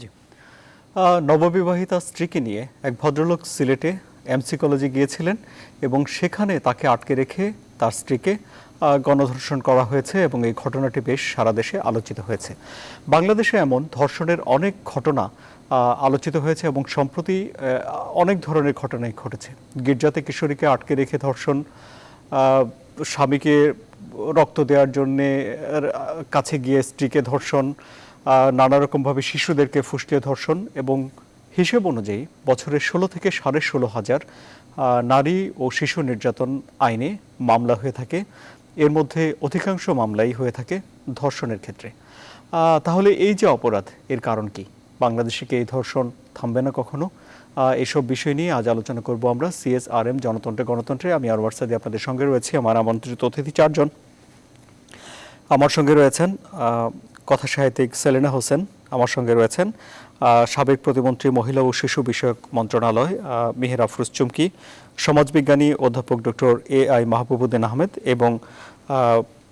জি। নববিবাহিতা স্ত্রীকে নিয়ে এক ভদ্রলোক সিলেটে এমসি কলেজে গিয়েছিলেন এবং সেখানে তাকে আটকে রেখে তার স্ত্রীকে গণধর্ষণ করা হয়েছে এবং এই ঘটনাটি বেশ সারা দেশে আলোচিত হয়েছে। বাংলাদেশে এমন ধর্ষণের অনেক ঘটনা আলোচিত হয়েছে এবং সম্প্রতি অনেক ধরনের ঘটনাই ঘটেছে। গির্জাতে কিশোরীকে আটকে রেখে ধর্ষণ, স্বামীকে রক্ত দেওয়ার জন্যে কাছে গিয়ে স্ত্রীকে ধর্ষণ, নানা রকমভাবে শিশুদেরকে ফুসলিয়ে ধর্ষণ এবং হিসেব অনুযায়ী বছরে 16 থেকে 16,500 নারী ও শিশু নির্যাতন আইনে মামলা হয়ে থাকে। এর মধ্যে অধিকাংশ মামলাই হয়ে থাকে ধর্ষণের ক্ষেত্রে। তাহলে এই যে অপরাধ, এর কারণ কি? বাংলাদেশে কি এই ধর্ষণ থামবে না কখনো? এসব বিষয় নিয়ে আজ আলোচনা করব আমরা। CSRM জনতন্ত্রে গণতন্ত্রে আমি আর ওয়ার্সাদি আপনাদের সঙ্গে রয়েছি। আমার আমন্ত্রিত অতিথি 4 জন। আমার সঙ্গে রয়েছেন কথা সাহিত্যিক সেলিনা হোসেন, আমার সঙ্গে রয়েছেন সাবেক প্রতিমন্ত্রী মহিলা ও শিশু বিষয়ক মন্ত্রণালয় মিহির আফরোজ চুমকি, সমাজবিজ্ঞানী অধ্যাপক ডক্টর AI মাহবুবুদ্দিন আহমেদ এবং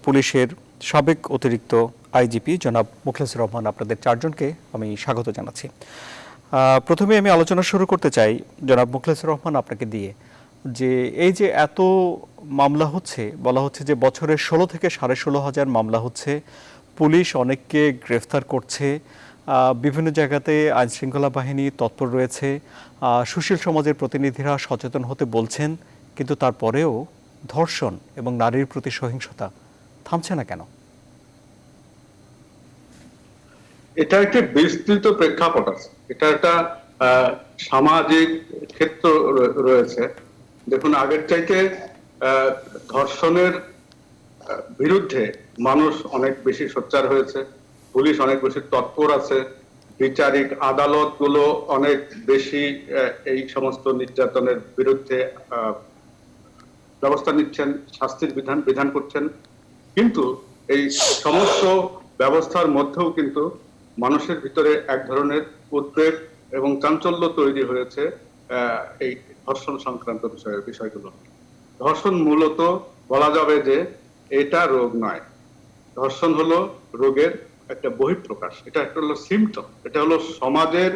পুলিশের সাবেক অতিরিক্ত IGP জনাব মুখলেসুর রহমান। আপনাদের 4 জনকে আমি স্বাগত জানাচ্ছি। প্রথমে আমি আলোচনা শুরু করতে চাই জনাব মুখলেসুর রহমান আপনাকে দিয়ে, যে এই যে এত মামলা হচ্ছে, বলা হচ্ছে যে বছরে 16 থেকে 16,500 মামলা হচ্ছে, পুলিশ অনেককে গ্রেফতার করছে, বিভিন্ন জায়গাতে আইনশৃঙ্খলা বাহিনী তৎপর রয়েছে, সুশীল সমাজের প্রতিনিধিরা সচেতন হতে বলছেন, কিন্তু তারপরেও ধর্ষণ এবং নারীর প্রতি সহিংসতা থামছে না কেন? এটা একটি বিস্তৃত প্রেক্ষাপট আছে, এটা একটা সামাজিক ক্ষেত্র রয়েছে। দেখুন, আগের চাইতে ধর্ষণের বিরুদ্ধে মানুষ অনেক বেশি সোচ্চার হয়েছে, পুলিশ অনেক বেশি তৎপর আছে, বিচারিক আদালতগুলো অনেক বেশি এই সমস্ত নির্যাতনের বিরুদ্ধে ব্যবস্থা নিচ্ছেন, শাস্তির বিধান করছেন। কিন্তু এই সমস্ত ব্যবস্থার মধ্যেও কিন্তু মানুষের ভিতরে এক ধরনের উদ্বেগ এবং চাঞ্চল্য তৈরি হয়েছে এই ধর্ষণ সংক্রান্ত বিষয়গুলো। ধর্ষণ মূলত বলা যাবে যে এটা রোগ নয়, ধর্ষণ হলো রোগের একটা বহিঃপ্রকাশ, এটা একটা হলো সিমটম, এটা হলো সমাজের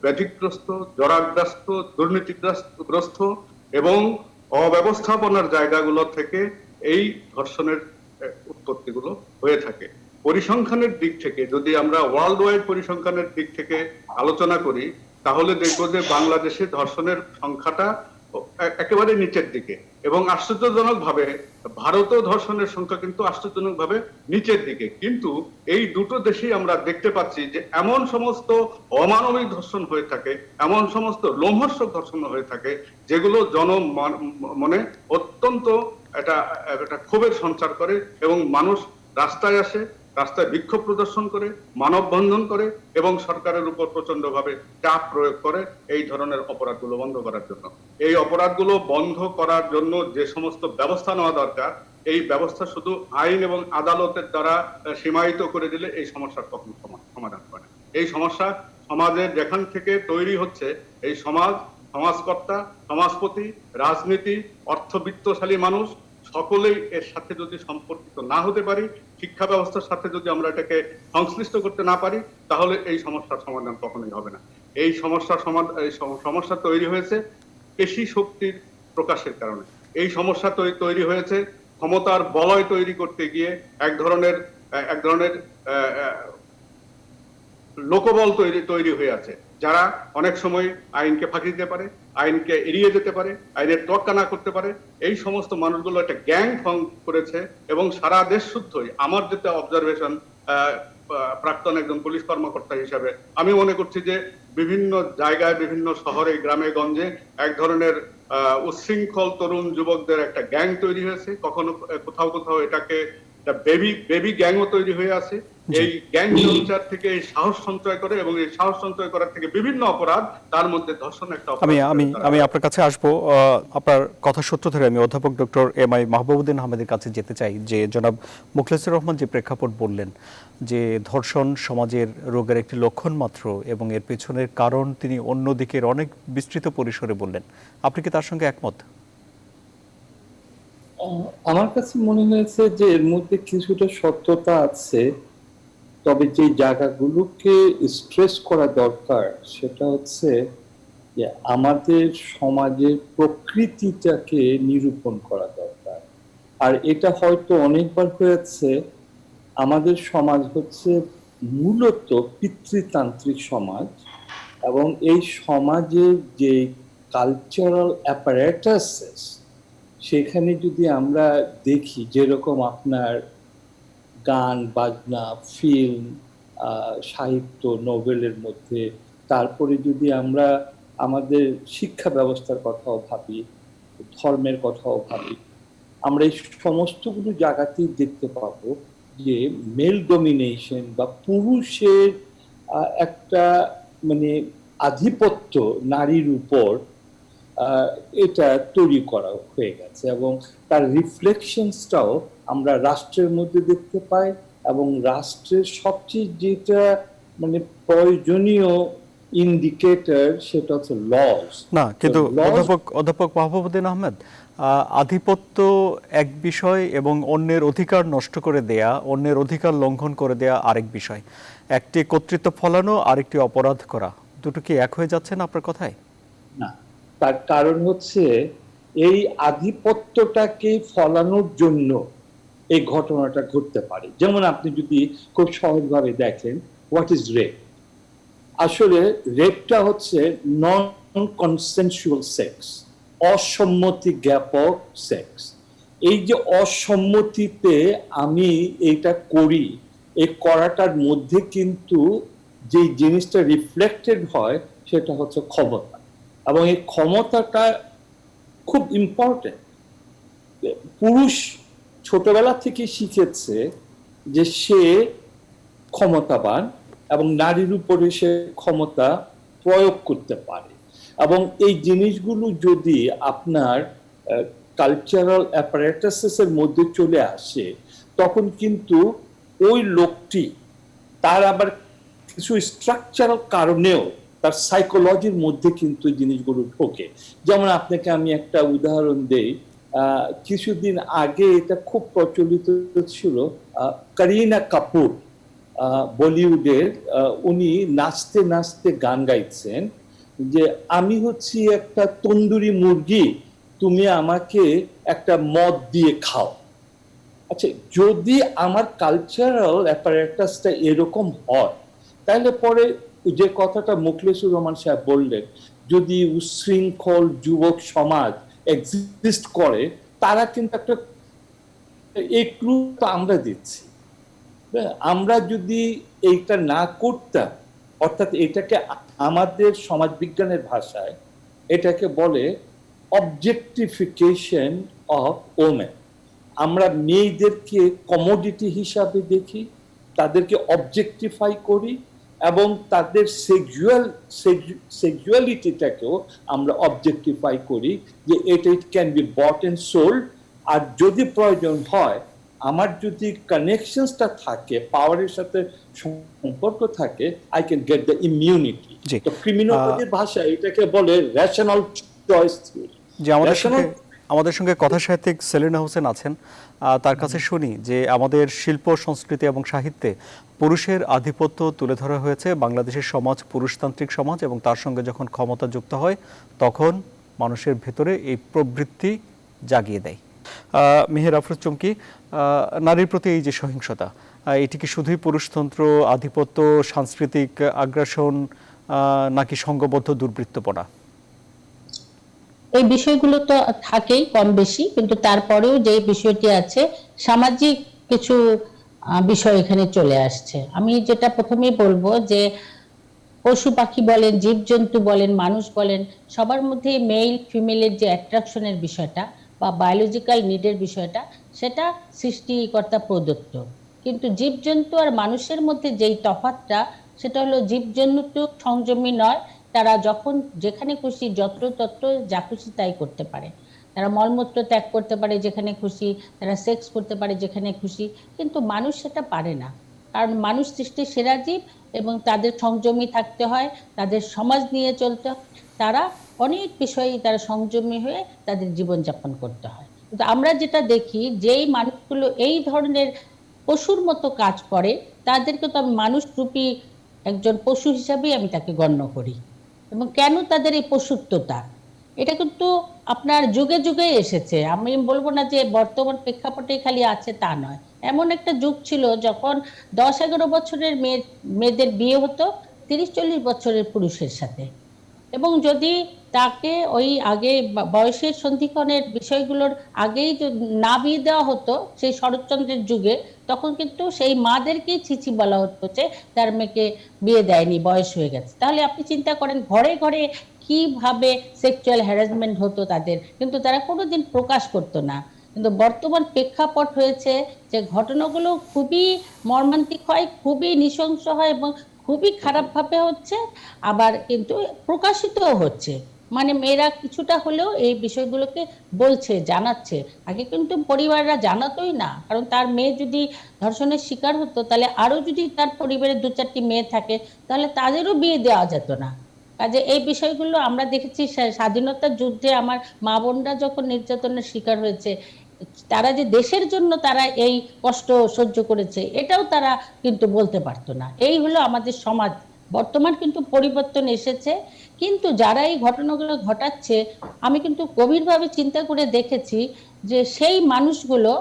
ব্যাধিগ্রস্ত, জরাগ্রস্ত, দুর্নীতিগ্রস্ত এবং অব্যবস্থাপনার জায়গাগুলো থেকে এই ধর্ষণের উৎপত্তিগুলো হয়ে থাকে। পরিসংখ্যানের দিক থেকে যদি আমরা ওয়ার্ল্ড ওয়াইড পরিসংখ্যানের দিক থেকে আলোচনা করি, তাহলে দেখবো যে বাংলাদেশে ধর্ষণের সংখ্যাটা একেবারে নিচের দিকে, এবং আশ্চর্যজনক ভাবে ভারতেও ধর্ষণের সংখ্যা কিন্তু আশ্চর্যজনক ভাবে নিচের দিকে। কিন্তু এই দুটো দেশেই আমরা দেখতে পাচ্ছি যে এমন সমস্ত অমানবিক ধর্ষণ হয়ে থাকে, এমন সমস্ত লোমহর্ষক ধর্ষণ হয়ে থাকে, যেগুলো মনে অত্যন্ত একটা ক্ষোভের সঞ্চার করে এবং মানুষ রাস্তায় আসে, রাস্তায় বিক্ষোভ প্রদর্শন করে, মানববন্ধন করে এবং সরকারের উপর প্রচন্ড ভাবে চাপ প্রয়োগ করে এই ধরনের অপরাধগুলো বন্ধ করার জন্য। এই অপরাধগুলো বন্ধ করার জন্য যে সমস্ত ব্যবস্থা নেওয়া দরকার, এই ব্যবস্থা শুধু আইন এবং আদালতের দ্বারা সীমায়িত করে দিলে এই সমস্যার কখনো সমাধান হয় না। এই সমস্যা সমাজের যেখান থেকে তৈরি হচ্ছে, এই সমাজকর্তা, সমাজপতি, রাজনীতি, অর্থবিত্তশালী মানুষ সকলেই এর সাথে যদি সম্পর্কিত না হতে পারি, শিক্ষা ব্যবস্থার সাথে যদি আমরা এটাকে সংশ্লিষ্ট করতে না পারি, তাহলে এই সমস্যার সমাধান কখনোই হবে না। এই সমস্যা তৈরি হয়েছে পেশি শক্তির প্রকাশের কারণে। এই সমস্যা তৈরি হয়েছে ক্ষমতার বলয় তৈরি করতে গিয়ে এক ধরনের লোকবল তৈরি হয়ে আছে, যারা অনেক সময় আইনকে ফাঁকি দিতে পারে, আইনকে এড়িয়ে যেতে পারে, আইনের তোয়াক্কা না করতে পারে। এই সমস্ত মানুষগুলো একটা গ্যাং ফর্ম করেছে এবং সারা দেশ শুদ্ধই আমার যেটা অবজারভেশন, প্রাক্তন একজন পুলিশ কর্মকর্তা হিসাবে আমি মনে করছি যে বিভিন্ন জায়গায়, বিভিন্ন শহরে, গ্রামে গঞ্জে এক ধরনের উচ্ছৃঙ্খল তরুণ যুবকদের একটা গ্যাং তৈরি হয়েছে। কখনো কোথাও এটাকে বেবি গ্যাংও তৈরি হয়ে আছে। এই গ্যাং কালচার থেকে এই সাহস সঞ্চয় করে এবং এই সাহস সঞ্চয় করার থেকে বিভিন্ন অপরাধ, তার মধ্যে ধর্ষণ একটা অপরাধ। আমি আপনার কাছে আসবো। আপনার কথা সূত্র ধরে আমি অধ্যাপক ডক্টর MI মাহবুবুদ্দিন আহমেদের কাছে যেতে চাই, যে জনাব মুখলেসুর রহমান যে প্রেক্ষাপট বললেন যে ধর্ষণ সমাজের রোগের একটি লক্ষণ মাত্র এবং এর পেছনের কারণ তিনি অন্য দিকের অনেক বিস্তৃত পরিসরে বললেন, আপনি কি তার সঙ্গে একমত? আমার কাছে মনে হয়েছে যে এর মধ্যে কিছুটা সত্যতা আছে, তবে যে জায়গাগুলোকে স্ট্রেস করা দরকার সেটা হচ্ছে যে আমাদের সমাজের প্রকৃতিটাকে নিরূপণ করা দরকার। আর এটা হয়তো অনেকবার হয়েছে, আমাদের সমাজ হচ্ছে মূলত পিতৃতান্ত্রিক সমাজ, এবং এই সমাজের যে কালচারাল অ্যাপারেটাসেস সেখানে যদি আমরা দেখি, যেরকম আপনার গান বাজনা, ফিল্ম, সাহিত্য, নোবেলের মধ্যে, তারপরে যদি আমরা আমাদের শিক্ষা ব্যবস্থার কথাও ভাবি, ধর্মের কথাও ভাবি, আমরা এই সমস্তগুলো জায়গাতেই দেখতে পাবো যে মেল ডমিনেশন বা পুরুষের একটা মানে আধিপত্য নারীর উপর এটা তৈরি করা হয়ে গেছে, এবং তার রিফ্লেকশনসটাও আমরা রাষ্ট্রের মধ্যে দেখতে পাই। এবং রাষ্ট্রের সবচেয়ে যেটা মানে প্রয়োজনীয় ইন্ডিকেটর সেটা হচ্ছে লজ। না, কিন্তু অধ্যাপক মাহবুবুদ্দিন আহমেদ, আধিপত্য এক বিষয় এবং অন্যের অধিকার নষ্ট করে দেয়া, অন্যের অধিকার লঙ্ঘন করে দেয়া আরেক বিষয়। একটি কর্তৃত্ব ফলানো, আরেকটি অপরাধ করা, দুটো কি এক হয়ে যাচ্ছে না আপনার কথায়? না, তার কারণ হচ্ছে এই আধিপত্যটাকে ফলানোর জন্য এই ঘটনাটা ঘটতে পারে। যেমন আপনি যদি খুব সহজভাবে দেখেন, হোয়াট ইজ রেপ? আসলে রেপটা হচ্ছে নন কনসেনসুয়াল সেক্স, অসম্মতি জ্ঞাপক সেক্স। এই যে অসম্মতিতে আমি এইটা করি, এই করাটার মধ্যে কিন্তু যে জিনিসটা রিফ্লেক্টেড হয় সেটা হচ্ছে ক্ষমতা, এবং এই ক্ষমতাটা খুব ইম্পর্টেন্ট। পুরুষ ছোটবেলা থেকে শিখেছে যে সে ক্ষমতাবান এবং নারীর উপরে সে ক্ষমতা প্রয়োগ করতে পারে, এবং এই জিনিসগুলো যদি আপনার কালচারাল অ্যাপারেটাসের মধ্যে চলে আসে, তখন কিন্তু ওই লোকটি তার আবার কিছু স্ট্রাকচারাল কারণেও তার সাইকোলজির মধ্যে কিন্তু জিনিসগুলো ঢোকে। যেমন আপনাকে আমি একটা উদাহরণ দেই, কিছুদিন আগে এটা খুব প্রচলিত ছিল, করিনা কাপুর বলিউডের, উনি নাচতে নাচতে গান গাইছেন যে আমি হচ্ছি একটা তন্দুরি মুরগি, তুমি আমাকে একটা মদ দিয়ে খাও। আচ্ছা, যদি আমার কালচারাল অ্যাপারেটাসটা এরকম হয়, তাহলে পরে যে কথাটা মোখলেসুর রহমান সাহেব বললেন, যদি উচ্ছৃঙ্খল যুবক সমাজ এক্সিস্ট করে, তারা কিন্তু একটা এই ক্লু তো আমরা দিচ্ছি। আমরা যদি এইটা না করতাম, অর্থাৎ এটাকে আমাদের সমাজবিজ্ঞানের ভাষায় এটাকে বলে অবজেক্টিফিকেশন অফ ওমেন। আমরা মেয়েদেরকে কমোডিটি হিসাবে দেখি, তাদেরকে অবজেক্টিফাই করি, এবং তাদের সেক্সুয়ালিটিটাকেও আমরা অবজেক্টিফাই করি যে এটা it can be bought and sold. আর যদি প্রয়োজন হয়, আমার যদি কানেকশনসটা থাকে, পাওয়ারের সাথে সম্পর্ক থাকে, I can get the immunity. তো ক্রিমিনোলজির ভাষায় এটাকে বলে রেশনাল চয়েস থিওরি। যে আমাদের সঙ্গে কথা সাহিত্যিক সেলিনা হোসেন আছেন, তার কাছে শুনি যে আমাদের শিল্প, সংস্কৃতি এবং সাহিত্যে পুরুষের আধিপত্য তুলে ধরা হয়েছে। বাংলাদেশের সমাজ পুরুষতান্ত্রিক সমাজ, এবং তার সঙ্গে যখন ক্ষমতা যুক্ত হয় তখন মানুষের ভেতরে এই প্রবৃত্তি জাগিয়ে দেয়। মেহের আফরোজ চুমকি, নারীর প্রতি এই যে সহিংসতা, এটি কি শুধুই পুরুষতন্ত্র, আধিপত্য, সাংস্কৃতিক আগ্রাসন, নাকি সংঘবদ্ধ দুর্বৃত্তপনা? এই বিষয়গুলো তো থাকেই কম বেশি, কিন্তু তারপরেও যে বিষয়টি আছে, সামাজিক কিছু বিষয় এখানে চলে আসছে। আমি যেটা প্রথমেই বলবো যে পশু পাখি বলেন, জীবজন্তু বলেন, মানুষ বলেন, সবার মধ্যে মেল ফিমেলের যে অ্যাট্রাকশনের বিষয়টা বা বায়োলজিক্যাল নিডের বিষয়টা, সেটা সৃষ্টিকর্তা প্রদত্ত। কিন্তু জীবজন্তু আর মানুষের মধ্যে যেই তফাৎটা, সেটা হলো জীবজন্তু সংযমী নয়। তারা যখন যেখানে খুশি যত্রতত্র যা খুশি তাই করতে পারে। তারা মলমূত্র ত্যাগ করতে পারে যেখানে খুশি, তারা সেক্স করতে পারে যেখানে খুশি, কিন্তু মানুষ সেটা পারে না। কারণ মানুষ সৃষ্টির সেরা জীব, এবং তাদের সংযমী থাকতে হয়, তাদের সমাজ নিয়ে চলতে হয়, তারা অনেক বিষয়েই তারা সংযমী হয়ে তাদের জীবনযাপন করতে হয়। কিন্তু আমরা যেটা দেখি, যেই মানুষগুলো এই ধরনের পশুর মতো কাজ করে, তাদেরকে তো আমি মানুষ রূপী একজন পশু হিসাবেই আমি তাকে গণ্য করি। এবং কেন তাদের এই পশুত্বতা, এটা কিন্তু আপনার যুগে যুগে এসেছে। আমি বলবো না যে বর্তমান প্রেক্ষাপটে খালি আছে তা নয়। এমন একটা যুগ ছিল যখন 10-11 বছরের মেয়েদের বিয়ে হতো 30-40 বছরের পুরুষের সাথে, এবং যদি তাকে ওই আগে বয়সের সন্ধিক্ষণের বিষয়গুলোর আগেই না বিয়ে দেওয়া হতো সেই শরৎচন্দ্রের যুগে, তখন কিন্তু সেই মাদেরকেই ছিছি বলা হতো যে তার মেয়েকে বিয়ে দেয়নি, বয়স হয়ে গেছে। তাহলে আপনি চিন্তা করেন ঘরে ঘরে কিভাবে সেক্সুয়াল হ্যারাসমেন্ট হতো তাদের, কিন্তু তারা কোনোদিন প্রকাশ করতো না। কিন্তু বর্তমান প্রেক্ষাপট হয়েছে যে ঘটনাগুলো খুবই মর্মান্তিক হয়, খুবই নৃশংস হয় এবং খুবই খারাপভাবে হচ্ছে, আবার কিন্তু প্রকাশিতও হচ্ছে। মানে মেয়েরা কিছুটা হলেও এই বিষয়গুলোকে বলছে, জানাচ্ছে। আগে কিন্তু পরিবাররা জানাতোই না, কারণ তার মেয়ে যদি ধর্ষণের শিকার হতো তাহলে আরো যদি তার পরিবারে 2-4টি মেয়ে থাকে তাহলে তাদেরও বিয়ে দেওয়া যেত না। কাজে এই বিষয়গুলো আমরা দেখেছি স্বাধীনতার যুদ্ধে আমার মা বোনরা যখন নির্যাতনের শিকার হয়েছে, তারা যে দেশের জন্য তারা এই কষ্ট সহ্য করেছে এটাও তারা কিন্তু বলতে পারতো না। এই হলো আমাদের সমাজ। বর্তমান কিন্তু পরিবর্তন এসেছে, কিন্তু যারা এই ঘটনাগুলো ঘটাচ্ছে আমি কিন্তু গভীরভাবে চিন্তা করে দেখেছি যে সেই মানুষগুলো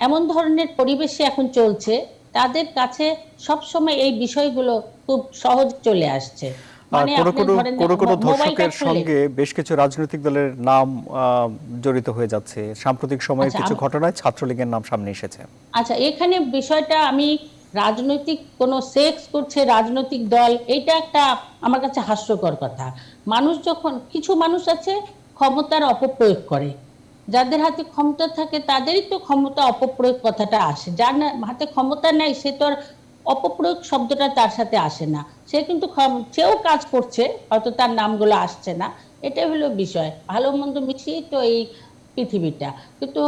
এমন ধরনের পরিবেশে এখন চলছে, তাদের কাছে সবসময় এই বিষয়গুলো খুব সহজ চলে আসছে। মানে কোনো আপনি কোনো ধরেন কোনো কোনো মোবাইলটা ধর্ষকের খুলে, সঙ্গে বেশ কিছু রাজনৈতিক দলের নাম জড়িত হয়ে যাচ্ছে। সাম্প্রতিক সময়ে আচ্ছা কিছু ঘটনায় ছাত্রলীগের নাম সামনে এসেছে। আচ্ছা, এখানে বিষয়টা আমি রাজনৈতিক কোনো সেক্স করছে রাজনৈতিক দল, এটা একটা আমার কাছে হাস্যকর কথা। মানুষ যখন, কিছু মানুষ আছে ক্ষমতার অপপ্রয়োগ করে, যাদের হাতে ক্ষমতা থাকে তাদেরই তো ক্ষমতা অপপ্রয়োগ কথাটা আসে। যার হাতে ক্ষমতা নেই সে তো আর অপপ্রয়োগ শব্দটা তার সাথে আসে না। সে কিন্তু সেও কাজ করছে, হয়তো তার নামগুলো আসছে না। এটাই হলো বিষয়, ভালো মন্দ মিশিয়েই তো এই পৃথিবীটা। কিন্তু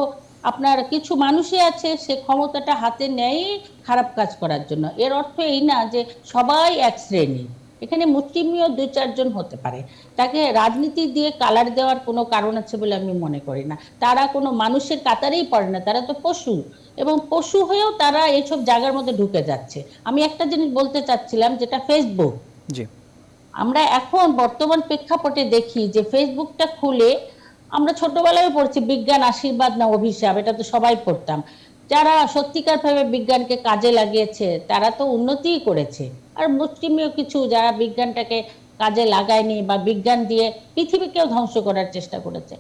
আপনার কিছু মানুষই আছে সে ক্ষমতাটা হাতে নেয় খারাপ কাজ করার জন্য। এর অর্থ এই না যে সবাই এক শ্রেণী, এখানে মুষ্টিমেয় 2-4 জন হতে পারে। তাকে রাজনীতি দিয়ে কালার দেওয়ার কোনো কারণ আছে বলে আমি মনে করি না। তারা কোনো মানুষের কাতারেই পড়ে না, তারা তো পশু, এবং পশু হয়েও তারা এইসব জায়গার মধ্যে ঢুকে যাচ্ছে। আমি একটা জিনিস বলতে চাচ্ছিলাম, যেটা ফেসবুক। জি। আমরা এখন বর্তমান প্রেক্ষাপটে দেখি যে ফেসবুকটা খুলে, আমরা ছোটবেলায় পড়ছি বিজ্ঞান আশীর্বাদ না অভিশাপ, এটা তো সবাই পড়তাম। যারা সত্যিকার ভাবে বিজ্ঞানকে কাজে লাগিয়েছে তারা তো উন্নতিই করেছে, আর মুষ্টিমেয় কিছু যারা বিজ্ঞানটাকে কাজে লাগায়নি বা বিজ্ঞান দিয়ে পৃথিবীকেও ধ্বংস করার চেষ্টা করেছে,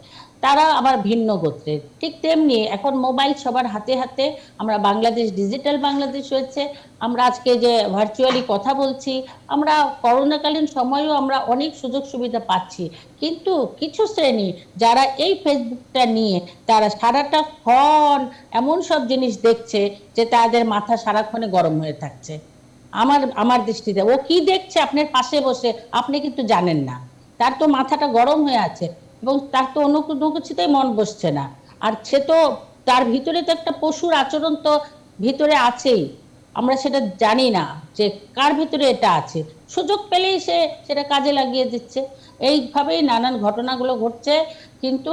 তারা আবার ভিন্ন গোত্রের। ঠিক তেমনি এখন মোবাইল সবার হাতে হাতে, আমরা বাংলাদেশ ডিজিটাল বাংলাদেশ হয়েছে, আমরা আজকে যে ভার্চুয়ালি কথা বলছি, আমরা করোনাকালীন সময়েও আমরা অনেক সুযোগ সুবিধা পাচ্ছি। কিন্তু কিছু শ্রেণী যারা এই ফেসবুকটা নিয়ে তারা সারাটা ক্ষণ এমন সব জিনিস দেখছে যে তাদের মাথা সারাক্ষণে গরম হয়ে থাকছে। আমার দৃষ্টিতে ও কি দেখছে আপনার পাশে বসে আপনি কিন্তু জানেন না, তার তো মাথাটা গরম হয়ে আছে এবং তার তো অন্য কোনো কিছুতেই মন বসছে না। আর সে তো, তার ভিতরে তো একটা পশুর আচরণ তো ভিতরে আছেই, আমরা সেটা জানি না যে কার ভিতরে এটা আছে। সুযোগ পেলেই সে সেটা কাজে লাগিয়ে দিচ্ছে। এইভাবেই নানান ঘটনাগুলো ঘটছে। কিন্তু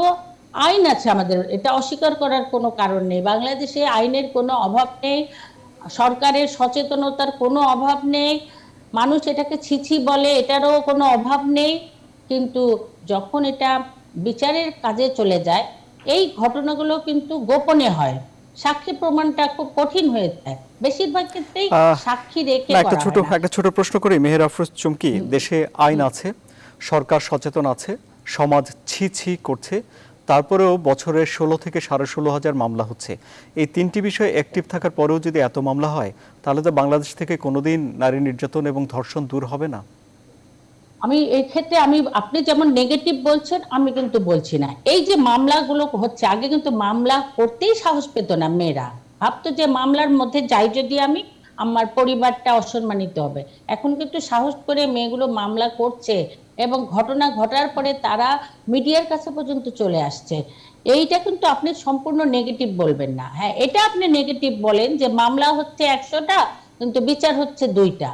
আইন আছে আমাদের, এটা অস্বীকার করার কোনো কারণ নেই। বাংলাদেশে আইনের কোনো অভাব নেই, সরকারের সচেতনতার কোনো অভাব নেই, মানুষ এটাকে ছিছি বলে এটারও কোনো অভাব নেই। কিন্তু যখন এটা বিচারের কাজে চলে যায়, এই ঘটনাগুলো কিন্তু গোপনে হয়, সাক্ষী প্রমাণটা খুব কঠিন হয়ে যায়, বেশিরভাগ ক্ষেত্রেই সাক্ষী রেখে না, করা হয় না। একটা ছোট প্রশ্ন করি মেহের আফরোজ চুমকি। দেশে আইন আছে, সরকার সচেতন আছে, সমাজ ছি ছি করছে, তারপরেও বছরে 16 থেকে 16,500 মামলা হচ্ছে। এই তিনটি বিষয়ে অ্যাক্টিভ থাকার পরেও যদি এত মামলা হয়, তাহলে তো বাংলাদেশ থেকে কোনোদিন নারী নির্যাতন এবং ধর্ষণ দূর হবে না। আমি এই ক্ষেত্রে আপনি যেমন নেগেটিভ বলছেন, আমি কিন্তু বলছি না। এই যে মামলাগুলো হচ্ছে, আগে কিন্তু মামলা করতেই সাহস পেত না মেয়েরা, ভাবতো যে মামলার মধ্যে যাই যদি আমি, আমার পরিবারটা অসম্মানিত হবে। এখন কিন্তু সাহস করে মেয়েগুলো মামলা করছে এবং ঘটনা ঘটার পরে তারা মিডিয়ার কাছে পর্যন্ত চলে আসছে। এইটা কিন্তু আপনি সম্পূর্ণ নেগেটিভ বলবেন না। হ্যাঁ, এটা আপনি নেগেটিভ বলেন যে মামলা হচ্ছে 100টা কিন্তু বিচার হচ্ছে 2টা।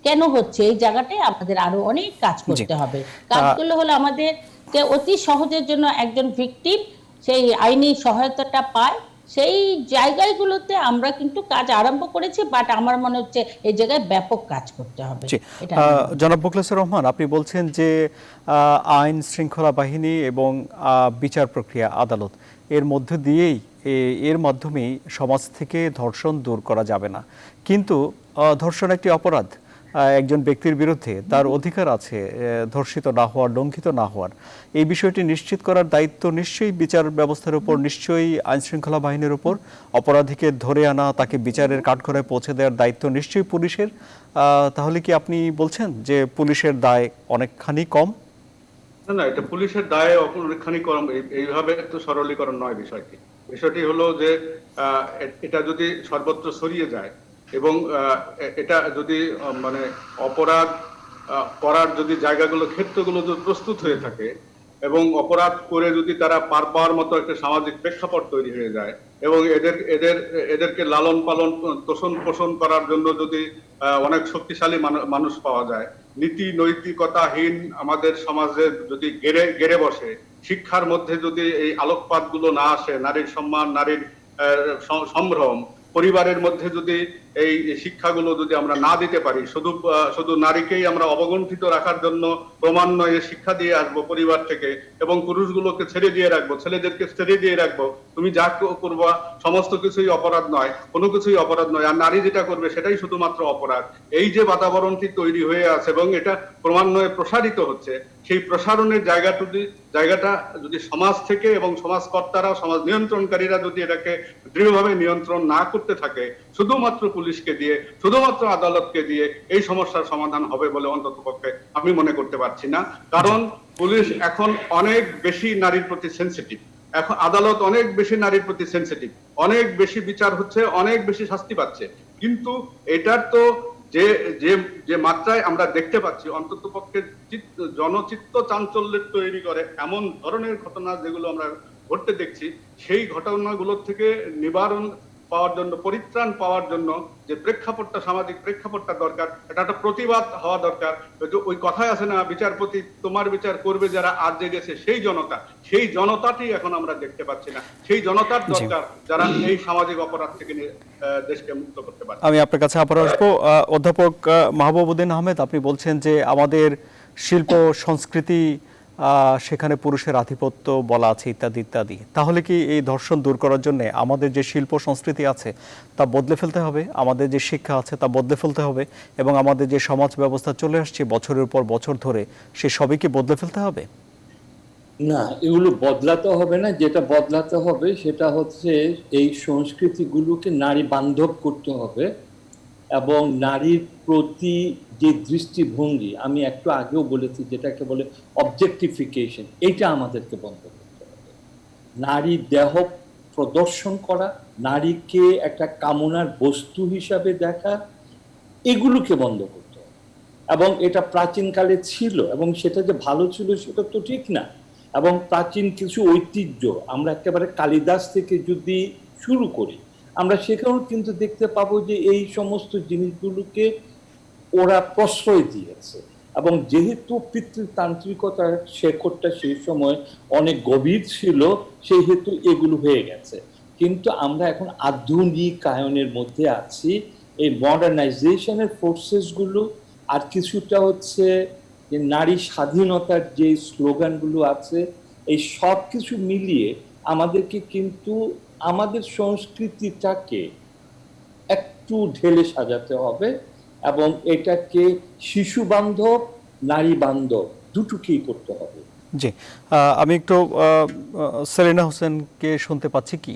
কেন হচ্ছে? এই জায়গাটায় আমাদের আরো অনেক কাজ জি। করতে হবে। কাজগুলো হলো আমাদের যে অতি সহজের জন্য একজন ভিকটিম সেই আইনি সহায়তাটা পায়, সেই জায়গাগুলোতে আমরা কিন্তু কাজ আরম্ভ করেছি, বাট আমার মনে হচ্ছে এই জায়গায় ব্যাপক কাজ করতে হবে। জি, এটা আমার মনে হয়। জনাব মোখলেছুর রহমান, আপনি বলছেন যে আইন শৃঙ্খলা বাহিনী এবং বিচার প্রক্রিয়া আদালত এর মধ্য দিয়েই এর মাধ্যমেই সমাজ থেকে ধর্ষণ দূর করা যাবে না, কিন্তু ধর্ষণ একটি অপরাধ। একজন ব্যক্তির বিরুদ্ধে তার অধিকার আছে ধর্ষিত না হওয়ার, লঙ্ঘিত না হওয়ার। এই বিষয়টি নিশ্চিত করার দায়িত্ব নিশ্চয়ই বিচার ব্যবস্থার উপর, নিশ্চয়ই আইন শৃঙ্খলা বাহিনীর উপর। অপরাধীকে ধরে আনা, তাকে বিচারের কাঠগড়ায় পৌঁছে দেওয়ার দায়িত্ব নিশ্চয়ই পুলিশের। তাহলে কি আপনি বলছেন যে পুলিশের দায় অনেকখানি কম? না না, এটা পুলিশের দায়ে অনেকখানি কম, এইভাবে তো সরলীকরণ নয় বিষয়টি। বিষয়টি হলো যে এটা যদি সর্বত্র ছড়িয়ে যায় এবং এটা যদি মানে অপরাধ করার যদি জায়গাগুলো, ক্ষেত্রগুলো যদি প্রস্তুত হয়ে থাকে এবং অপরাধ করে যদি তারা পার পাওয়ার মতো একটা সামাজিক প্রেক্ষাপট তৈরি হয়ে যায় এবং এদেরকে লালন পালন, তোষণ পোষণ করার জন্য যদি অনেক শক্তিশালী মানুষ পাওয়া যায়, নীতি নৈতিকতাহীন আমাদের সমাজে যদি গেড়ে বসে, শিক্ষার মধ্যে যদি এই আলোকপাত গুলো না আসে, নারীর সম্মান, নারীর সম্ভ্রম, পরিবারের মধ্যে যদি এই শিক্ষাগুলো যদি আমরা না দিতে পারি, শুধু নারীকেই আমরা অবগুণ্ঠিত রাখার জন্য ক্রমান্বয়ে শিক্ষা দিয়ে আসবো পরিবার থেকে এবং পুরুষগুলোকে ছেড়ে দিয়ে রাখবো, ছেলেদেরকে ছেড়ে দিয়ে রাখবো, তুমি যা করবা সমস্ত কিছুই অপরাধ নয়, কোনো কিছুই অপরাধ নয়, আর নারী যেটা করবে সেটাই শুধুমাত্র অপরাধ, এই যে বাতাবরণটি তৈরি হয়ে আছে এবং এটা ক্রমান্বয়ে প্রসারিত হচ্ছে, সেই প্রসারণের জায়গাটা যদি সমাজ থেকে এবং সমাজকর্তারা, সমাজ নিয়ন্ত্রণকারীরা যদি এটাকে দৃঢ়ভাবে নিয়ন্ত্রণ না করতে থাকে, শুধুমাত্র পুলিশকে দিয়ে, শুধুমাত্র আদালতকে দিয়ে এই সমস্যার সমাধান হবে বলে অন্ততপক্ষে আমি মনে করতে পারছি না। কারণ পুলিশ এখন অনেক বেশি নারীর প্রতি সেনসিটিভ, এখন আদালত অনেক বেশি নারীর প্রতি সেনসিটিভ, অনেক বেশি বিচার হচ্ছে, অনেক বেশি শাস্তি পাচ্ছে, কিন্তু এটার তো যে মাত্রায় আমরা দেখতে পাচ্ছি, অন্ততপক্ষে জনচিত্ত চাঞ্চল্যের তৈরি করে এমন ধরনের ঘটনা যেগুলো আমরা ঘটতে দেখছি, সেই ঘটনাগুলোর থেকে নিবারণ পাওয়ার জন্য, পরিত্রাণ পাওয়ার জন্য যে প্রেক্ষাপটটা, সামাজিক প্রেক্ষাপটটা দরকার, এটা একটা প্রতিবাদ হওয়া দরকার। ওই কথায় আছে না, বিচারপতি তোমার বিচার করবে যারা আজ জেগেছে সেই জনতা, সেই জনতাটি এখন আমরা দেখতে পাচ্ছি না। সেই জনতার দরকার যারা এই সামাজিক অপরাধ থেকে দেশকে মুক্ত করতে পারে। আমি আপনার কাছে আবার আসবো। অধ্যাপক মাহবুবউদ্দিন আহমেদ, আপনি বলছেন যে আমাদের শিল্প সংস্কৃতি, সেখানে পুরুষের আধিপত্য বলা আছে ইত্যাদি ইত্যাদি। তাহলে কি এই ধর্ষণ দূর করার জন্য আমাদের যে শিল্প সংস্কৃতি আছে তা বদলে ফেলতে হবে, আমাদের যে শিক্ষা আছে তা বদলে ফেলতে হবে, এবং আমাদের যে সমাজ ব্যবস্থা চলে আসছে বছরের পর বছর ধরে, সে সবই কি বদলে ফেলতে হবে? না, এগুলো বদলাতে হবে না। যেটা বদলাতে হবে সেটা হচ্ছে এই সংস্কৃতিগুলোকে নারী বান্ধব করতে হবে এবং নারীর প্রতি যে দৃষ্টিভঙ্গি, আমি একটু আগেও বলেছি, যেটাকে বলে অবজেক্টিফিকেশন, এটা আমাদেরকে বন্ধ করতে হবে। নারী দেহ প্রদর্শন করা, নারীকে একটা কামনার বস্তু হিসাবে দেখা, এগুলোকে বন্ধ করতে হবে। এবং এটা প্রাচীনকালে ছিল এবং সেটা যে ভালো ছিল সেটা তো ঠিক না। এবং প্রাচীন কিছু ঐতিহ্য আমরা একেবারে কালিদাস থেকে যদি শুরু করি, আমরা সেখানেও কিন্তু দেখতে পাবো যে এই সমস্ত জিনিসগুলোকে ওরা প্রশ্রয় দিয়েছে। এবং যেহেতু পিতৃতান্ত্রিকতার শেকড়টা সেই সময় অনেক গভীর ছিল, সেহেতু এগুলো হয়ে গেছে। কিন্তু আমরা এখন আধুনিকায়নের মধ্যে আছি, এই মডার্নাইজেশনের ফোর্সেসগুলো আর কিছুটা হচ্ছে যে নারী স্বাধীনতার যে স্লোগানগুলো আছে, এই সব কিছু মিলিয়ে আমাদেরকে কিন্তু আমাদের সংস্কৃতিটাকে একটু ঢেলে সাজাতে হবে এবং এটাকে শিশু বান্ধব, নারী বান্ধব দুটোকেই করতে হবে। জি, আমি একটু সেলিনা হোসেনকে শুনতে পাচ্ছি কি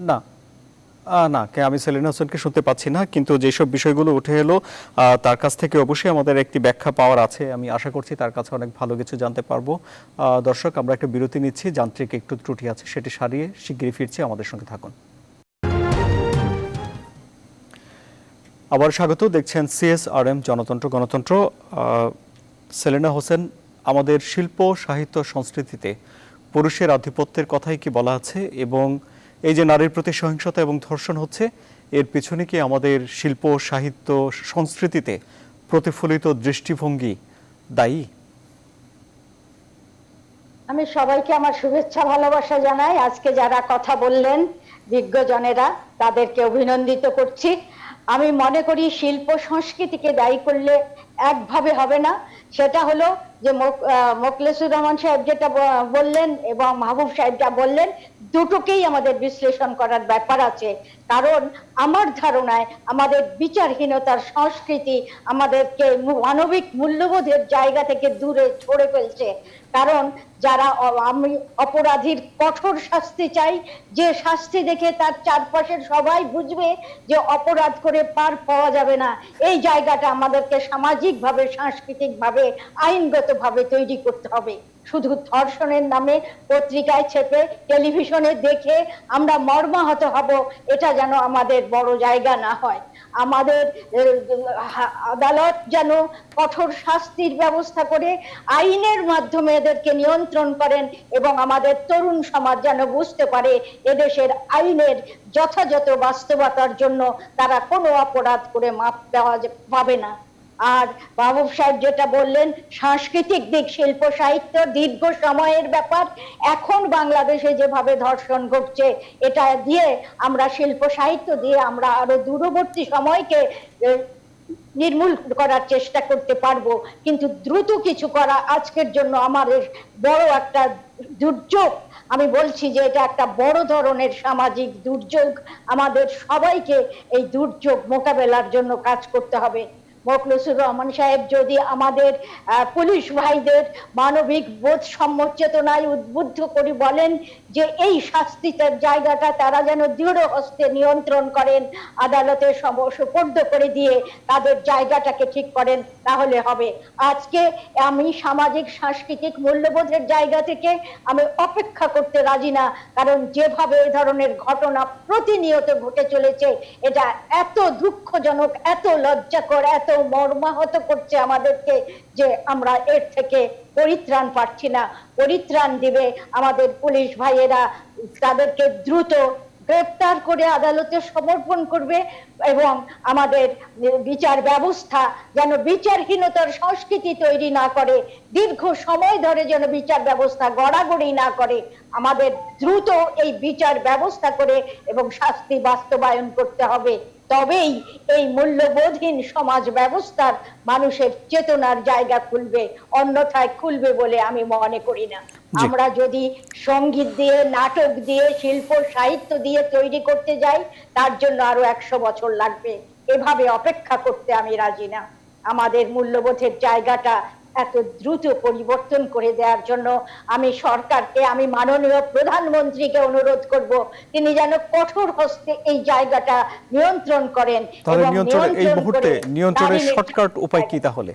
না? না, আমি সেলিনা হোসেনকে শুনতে পাচ্ছি না, কিন্তু যেসব বিষয়গুলো উঠে এলো তার কাছ থেকে অবশ্যই আমাদের একটি ব্যাখ্যা পাওয়ার আছে। আমি আশা করছি তার কাছে অনেক ভালো কিছু জানতে পারবো। দর্শক, আমরা একটা বিরতি নিচ্ছি, যান্ত্রিক একটু ত্রুটি আছে, সেটি সারিয়ে শিগগিরই ফিরছি, আমাদের সঙ্গে থাকুন। আবার স্বাগত, দেখছেন CSRM জনতন্ত্র গণতন্ত্র। সেলিনা হোসেন, আমাদের শিল্প সাহিত্য সংস্কৃতিতে পুরুষের আধিপত্যের কথাই কি বলা আছে, এবং এই যে নারীর প্রতি সহিংসতা এবং ধর্ষণ হচ্ছে, এর পিছনে কি আমাদের শিল্প সাহিত্য সংস্কৃতিতে প্রতিফলিত দৃষ্টিভঙ্গি দায়ী? আমি সবাইকে আমার শুভেচ্ছা ভালোবাসা জানাই। আজকে যারা কথা বললেন বিজ্ঞজনেরা, তাদেরকে অভিনন্দিত করছি। আমি মনে করি শিল্প সংস্কৃতিকে দায়ী করলে একভাবে হবে না। সেটা হলো যে মোখলেসুর রহমান সাহেব যেটা বললেন এবং মাহবুব সাহেব যা বললেন, দুটোকেই আমাদের বিশ্লেষণ করার ব্যাপার আছে। কারণ আমার ধারণায় আমাদের বিচারহীনতার সংস্কৃতি আমাদেরকে মানবিক মূল্যবোধের জায়গা থেকে দূরে সরে ফেলছে। কারণ যারা আমি অপরাধীর কঠোর শাস্তি চাই, যে শাস্তি দেখে তার চারপাশের সবাই বুঝবে যে অপরাধ করে পার পাওয়া যাবে না, এই জায়গাটা আমাদেরকে সামাজিকভাবে, সাংস্কৃতিকভাবে, আইনগতভাবে তৈরি করতে হবে। শুধু ধর্ষণের নামে পত্রিকায় ছেপে, টেলিভিশনে দেখে আমরা মর্মাহত হব, এটা যেন আমাদের বড় জায়গা না হয়। আমাদের আদালত যেন কঠোর শাস্তির ব্যবস্থা করে আইনের মাধ্যমে এদেরকে নিয়ন্ত্রণ করেন এবং আমাদের তরুণ সমাজ যেন বুঝতে পারে এদেশের আইনের যথাযথ বাস্তবতার জন্য তারা কোনো অপরাধ করে মাপ দেওয়া পাবে না। আর মাহবুব সাহেব যেটা বললেন, সাংস্কৃতিক দিক, শিল্প সাহিত্য দীর্ঘ সময়ের ব্যাপার। এখন বাংলাদেশে যেভাবে ধর্ষণ ঘটছে, এটা দিয়ে আমরা শিল্প সাহিত্য দিয়ে আমরা আরো দূরবর্তী সময়কে নির্মূল করার চেষ্টা করতে পারবো, কিন্তু দ্রুত কিছু করা আজকের জন্য আমাদের বড় একটা দুর্যোগ। আমি বলছি যে এটা একটা বড় ধরনের সামাজিক দুর্যোগ। আমাদের সবাইকে এই দুর্যোগ মোকাবেলার জন্য কাজ করতে হবে। মোখলেসুর রহমান সাহেব যদি আমাদের পুলিশ ভাইদের মানবিক বোধ সম্মত চেতনায় উদ্বুদ্ধ করে বলেন যে এই শাস্তির জায়গাটা তারা যেন দৃঢ় হস্তে নিয়ন্ত্রণ করেন, আদালতে সুপর্দ করে দিয়ে তাদের জায়গাটাকে ঠিক করেন, তাহলে হবে। আজকে আমি সামাজিক সাংস্কৃতিক মূল্যবোধের জায়গা থেকে আমি অপেক্ষা করতে রাজি না। কারণ যেভাবে এই ধরনের ঘটনা প্রতিনিয়ত ঘটে চলেছে, এটা এত দুঃখজনক, এত লজ্জাকর, এত মর্মাহত করছে আমাদেরকে যে আমরা এর থেকে পরিত্রাণ পাচ্ছি না। পরিত্রাণ দিবে আমাদের পুলিশ ভাইয়েরা, তাদেরকে দ্রুত গ্রেফতার করে আদালতে সমর্পণ করবে এবং আমাদের বিচার ব্যবস্থা যেন বিচারহীনতার সংস্কৃতি তৈরি না করে, দীর্ঘ সময় ধরে যেন বিচার ব্যবস্থা গড়াগড়ি না করে। আমাদের দ্রুত এই বিচার ব্যবস্থা করে এবং শাস্তি বাস্তবায়ন করতে হবে। তবেই এই মূল্যবোধহীন সমাজ ব্যবস্থার মানুষের চেতনার জায়গা খুলবে, অন্যথায় খুলবে বলে আমি মনে করি না। আমরা যদি সঙ্গীত দিয়ে, নাটক দিয়ে, শিল্প সাহিত্য দিয়ে তৈরি করতে যাই, তার জন্য আরো 100 বছর লাগবে। এভাবে অপেক্ষা করতে আমি রাজি না। আমাদের মূল্যবোধের জায়গাটা এত দ্রুত পরিবর্তন করে দেওয়ার জন্য আমি সরকারকে, আমি মাননীয় প্রধানমন্ত্রীকে অনুরোধ করব, তিনি যেন কঠোর হস্তে এই জায়গাটা নিয়ন্ত্রণ করেন। তাহলে এই মুহূর্তে নিয়ন্ত্রণের শর্টকাট উপায় কি? তাহলে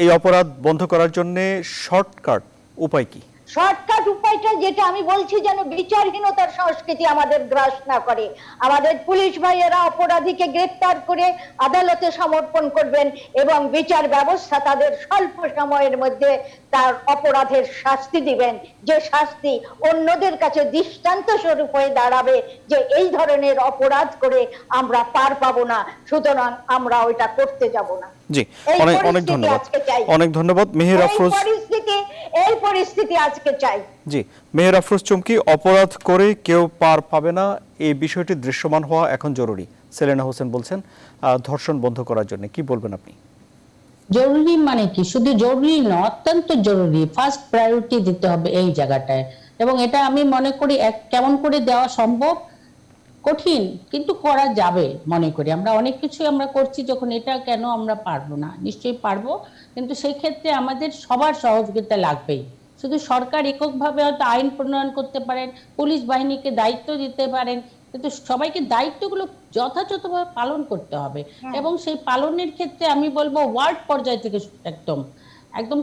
এই অপরাধ বন্ধ করার জন্য শর্টকাট উপায় কি? শর্টকাট উপায়টা যেটা আমি বলছি, যেন বিচারহীনতার সংস্কৃতি আমাদের গ্রাস না করে। আমাদের পুলিশ ভাইয়েরা অপরাধীকে গ্রেফতার করে আদালতে সমর্পণ করবেন এবং বিচার ব্যবস্থা তাদের স্বল্প সময়ের মধ্যে তার অপরাধের শাস্তি দিবেন, যে শাস্তি অন্যদের কাছে দৃষ্টান্ত স্বরূপ হয়ে দাঁড়াবে যে এই ধরনের অপরাধ করে আমরা পার পাবো না, সুতরাং আমরা ওইটা করতে যাব না। জি, অনেক ধন্যবাদ। অনেক ধন্যবাদ মেহের আফরোজ। এই পরিস্থিতি আজকে চাই। জি, মেহের আফরোজ চুমকি, অপরাধ করে কেউ পার পাবে না, এই বিষয়টি দৃশ্যমান হওয়া এখন জরুরি। সেলেনা হোসেন বলছেন ধর্ষণ বন্ধ করার জন্য, কি বলবেন আপনি? জরুরি মানে কি? শুধু জরুরি না, অত্যন্ত জরুরি। ফার্স্ট প্রায়োরিটি দিতে হবে এই জায়গাটায়, এবং এটা আমি মনে করি কেমন করে দেওয়া সম্ভব, কঠিন, কিন্তু করা যাবে মনে করি। আমরা অনেক কিছু আমরা করছি, যখন এটা কেন আমরা পারবো না? নিশ্চয়ই পারবো, কিন্তু সেই ক্ষেত্রে আমাদের সবার সহযোগিতা লাগবেই। শুধু সরকার এককভাবে হয়তো আইন প্রণয়ন করতে পারেন, পুলিশ বাহিনীকে দায়িত্ব দিতে পারেন, কিন্তু সবাইকে দায়িত্বগুলো যথাযথভাবে পালন করতে হবে। এবং সেই পালনের ক্ষেত্রে আমি বলবো ওয়ার্ড পর্যায় থেকে একদম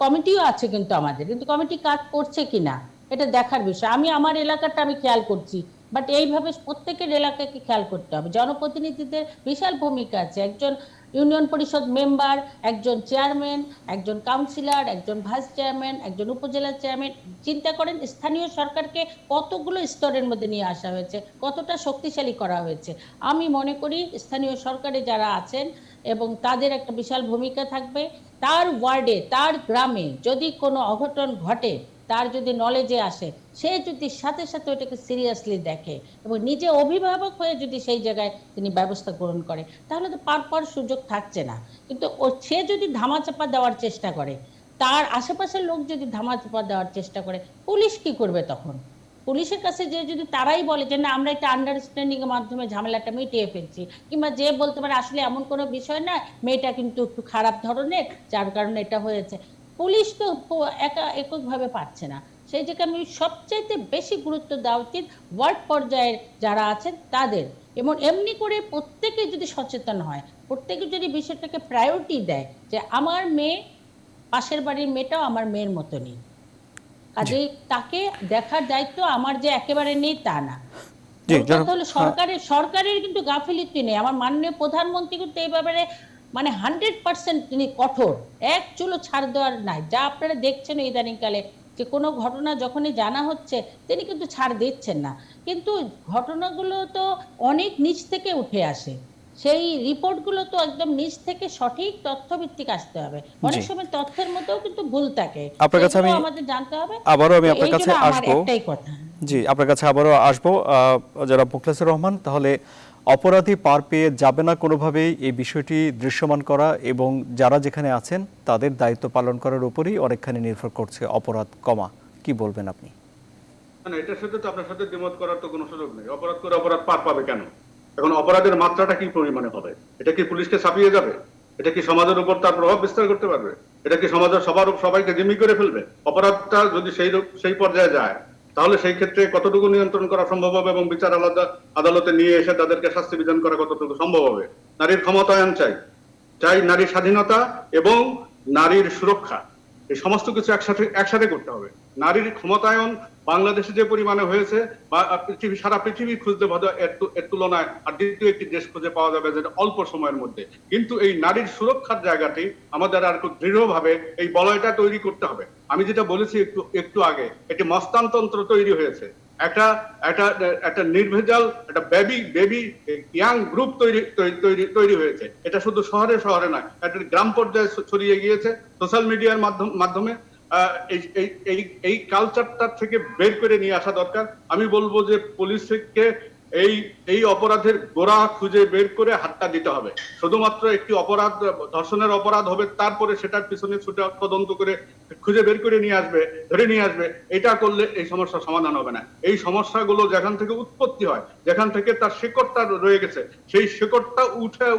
কমিটিও আছে কিন্তু আমাদের, কিন্তু কমিটি কাজ করছে কিনা এটা দেখার বিষয়। আমি আমার এলাকাটা আমি খেয়াল করছি, বাট এইভাবে প্রত্যেকের এলাকাকে খেয়াল করতে হবে। জনপ্রতিনিধিদের বিশাল ভূমিকা আছে। একজন ইউনিয়ন পরিষদ মেম্বার, একজন চেয়ারম্যান, একজন কাউন্সিলর, একজন ভাইস চেয়ারম্যান, একজন উপজেলা চেয়ারম্যান। চিন্তা করেন স্থানীয় সরকারকে কতগুলো স্তরের মধ্যে নিয়ে আসা হয়েছে, কতটা শক্তিশালী করা হয়েছে। আমি মনে করি স্থানীয় সরকারে যারা আছেন এবং তাদের একটা বিশাল ভূমিকা থাকবে। তার ওয়ার্ডে, তার গ্রামে যদি কোনো অঘটন ঘটে, তার যদি নলেজে আসে, সে যদি সাথে সাথে ওটাকে সিরিয়াসলি দেখে এবং নিজে অভিভাবক হয়ে যদি সেই জায়গায় তিনি ব্যবস্থা গ্রহণ করে, তাহলে তো পার সুযোগ থাকছে না। কিন্তু সে যদি ধামাচাপা দেওয়ার চেষ্টা করে, তার আশেপাশের লোক যদি ধামাচাপা দেওয়ার চেষ্টা করে, পুলিশ কি করবে তখন? পুলিশের কাছে যে যদি তারাই বলে যে না আমরা একটা আন্ডারস্ট্যান্ডিং এর মাধ্যমে ঝামেলাটা মিটিয়ে ফেলছি, কিংবা যে বলতে পারে আসলে এমন কোনো বিষয় না, মেয়েটা কিন্তু একটু খারাপ ধরনের, যার কারণে এটা হয়েছে, পুলিশ তো এককভাবে পারছে না। সেই জায়গায় আমি সবচাইতে বেশি গুরুত্ব দেওয়া উচিত ওয়ার্ড পর্যায়ের যারা আছেন তাদের। এবং এমনি করে প্রত্যেকে যদি সচেতন হয়, প্রত্যেকে যদি বিষয়টাকে প্রায়োরিটি দেয় যে আমার মেয়ে, পাশের বাড়ির মেয়েটাও আমার মেয়ের মতনই, কাজেই তাকে দেখার দায়িত্ব আমার যে একেবারে নেই তা না। কথা হলো সরকারের কিন্তু গাফিলতি নেই। আমার মাননীয় প্রধানমন্ত্রী কিন্তু এই ব্যাপারে মানে 100% তিনি কঠোর, এক চুলো ছাড় দেওয়ার নাই। যা আপনারা দেখছেন ইদানিংকালে যে কোনো ঘটনা যখনই জানা হচ্ছে, তিনি কিন্তু ছাড় দিচ্ছেন না। কিন্তু ঘটনাগুলো তো অনেক নিচ থেকে উঠে আসে, সেই রিপোর্টগুলো তো একদম নিচ থেকে সঠিক তথ্যভিত্তিক আসতে হবে। অনেক সময় তথ্যের মধ্যেও কিন্তু ভুল থাকে, আপনার কাছে আমি আমাদের জানতে হবে। আবারও আমি আপনার কাছে আসবো, একটাই কথা, জি আপনার কাছে আবারও আসবো যারা মুখলেসুর রহমান, তাহলে অপরাধী পার পেয়ে যাবে না কোনোভাবেই, এই বিষয়টি দৃশ্যমান করা এবং যারা যেখানে আছেন তাদের দায়িত্ব পালন করার উপরই অনেকখানি নির্ভর করছে অপরাধ কমা। কি বলবেন আপনি? না, এটার সাথে তো আপনার সাথে দ্বিমত করার তো কোনো সুযোগ নেই। অপরাধ করে অপরাধ পার পাবে কেন? এখন অপরাধের মাত্রাটা কি পরিমাণে হবে? এটা কি পুলিশকে ছাপিয়ে যাবে? এটা কি সমাজের উপর তার প্রভাব বিস্তার করতে পারবে? এটা কি সমাজের সবাইকে জিম্মি করে ফেলবে? অপরাধটা যদি সেই পর্যায়ে যায়, তাহলে সেই ক্ষেত্রে কতটুকু নিয়ন্ত্রণ করা সম্ভব হবে এবং বিচার আদালতে নিয়ে এসে তাদেরকে শাস্তি বিধান করা কতটুকু সম্ভব হবে? নারীর ক্ষমতায়ন চাই নারীর স্বাধীনতা এবং নারীর সুরক্ষা, এই সমস্ত কিছু একসাথে করতে হবে। নারীর ক্ষমতায়ন বাংলাদেশে যে পরিমাণে হয়েছে, বা সারা পৃথিবী খুঁজতে বোধহয় এর তুলনায় আর দ্বিতীয় একটি দেশ খুঁজে পাওয়া যাবে যেটা অল্প সময়ের মধ্যে। কিন্তু এই নারীর সুরক্ষার জায়গাটি আমাদের আর একটু দৃঢ়ভাবে এই বলয়টা তৈরি করতে হবে। আমি যেটা বলেছি একটু আগে, একটি মস্তানতন্ত্র তৈরি হয়েছে, একটা নির্ভেজাল একটা বেবি ইয়াং গ্রুপ তৈরি হয়েছে। এটা শুধু শহরে নয়, একটা গ্রাম পর্যায়ে ছড়িয়ে গিয়েছে সোশ্যাল মিডিয়ার মাধ্যমে। এই কালচারটা থেকে বের করে নিয়ে আসা দরকার। আমি বলবো যে পুলিশকে এই অপরাধের গোড়া খুঁজে বের করে হাতটা দিতে হবে। শুধুমাত্র একটি অপরাধ, ধর্ষণের অপরাধ হবে, তারপরে সেটার পিছনে ছুটে তদন্ত করে খুঁজে বের করে ধরে নিয়ে আসবে, এটা করলে এই সমস্যার সমাধান হবে না। এই সমস্যাগুলো যেখান থেকে উৎপত্তি হয়, যেখান থেকে তার শিকড়টা রয়ে গেছে, সেই শিকড়টা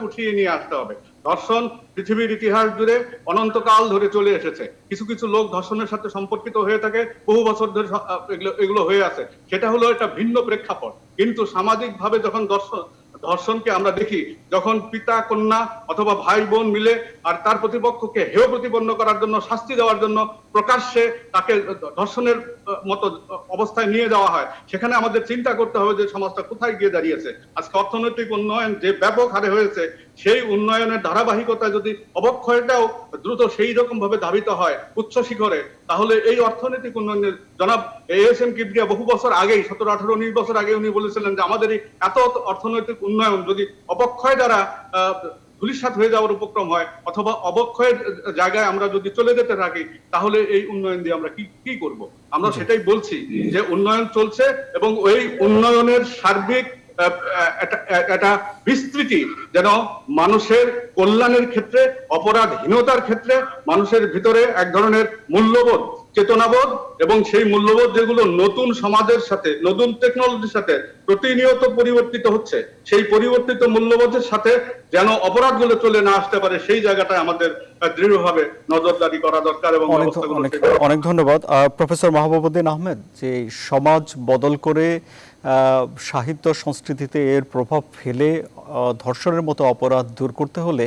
উঠিয়ে নিয়ে আসতে হবে। ধর্ষণ পৃথিবীর ইতিহাস জুড়ে অনন্তকাল ধরে চলে এসেছে। কিছু কিছু লোক ধর্ষণের সাথে সম্পর্কিত হয়ে থাকে, বহু বছর ধরে এগুলো হয়ে আছে। সেটা হলো একটা ভিন্ন প্রেক্ষাপট। কিন্তু সামাজিক ভাবে যখন ধর্ষণকে আমরা দেখি, যখন পিতা কন্যা অথবা ভাই বোন মিলে আর তার প্রতিপক্ষকে হেয় প্রতিপন্ন করার জন্য, শাস্তি দেওয়ার জন্য প্রকাশ্যে তাকে ধর্ষণের মতো অবস্থায় নিয়ে যাওয়া হয়, সেখানে আমাদের চিন্তা করতে হবে যে সমাজটা কোথায় গিয়ে দাঁড়িয়েছে। আজকে অর্থনৈতিক উন্নয়ন যে ব্যাপক হারে হয়েছে, সেই উন্নয়নের ধারাবাহিকতা যদি অবক্ষয়টাও দ্রুত সেই রকম ভাবে ধাবিত হয় উচ্চ শিখরে, তাহলে এই অর্থনৈতিক উন্নয়নের জনাব ASM কিবরিয়া বহু বছর আগেই, 17, 18, 19 বছর আগে উনি বলেছিলেন যে আমাদের এই এত অর্থনৈতিক উন্নয়ন যদি অবক্ষয় দ্বারা ধূলিসাৎ হয়ে যাওয়ার উপক্রম হয়, অথবা অবক্ষয়ের জায়গায় আমরা যদি চলে যেতে থাকি, তাহলে এই উন্নয়ন দিয়ে আমরা কি করব? আমরা সেটাই বলছি যে উন্নয়ন চলছে এবং ওই উন্নয়নের সার্বিক একটা বিস্তৃতি যেন মানুষের কল্যাণের ক্ষেত্রে, অপরাধহীনতার ক্ষেত্রে মানুষের ভিতরে এক ধরনের মূল্যবোধ, চেতনাবোধ এবং সেই মূল্যবোধ যেগুলো নতুন সমাজের সাথে, নতুন টেকনোলজির সাথে প্রতিনিয়ত পরিবর্তিত হচ্ছে, সেই পরিবর্তিত মূল্যবোধের সাথে যেন অপরাধগুলো চলে না আসতে পারে, সেই জায়গাটায় আমাদের দৃঢ়ভাবে নজরদারি করা দরকার। এবং অনেক ধন্যবাদ প্রফেসর মাহবুবউদ্দিন আহমেদ। যে সমাজ বদল করে সাহিত্য সংস্কৃতিতে এর প্রভাব ফেলে ধর্ষণের মতো অপরাধ দূর করতে হলে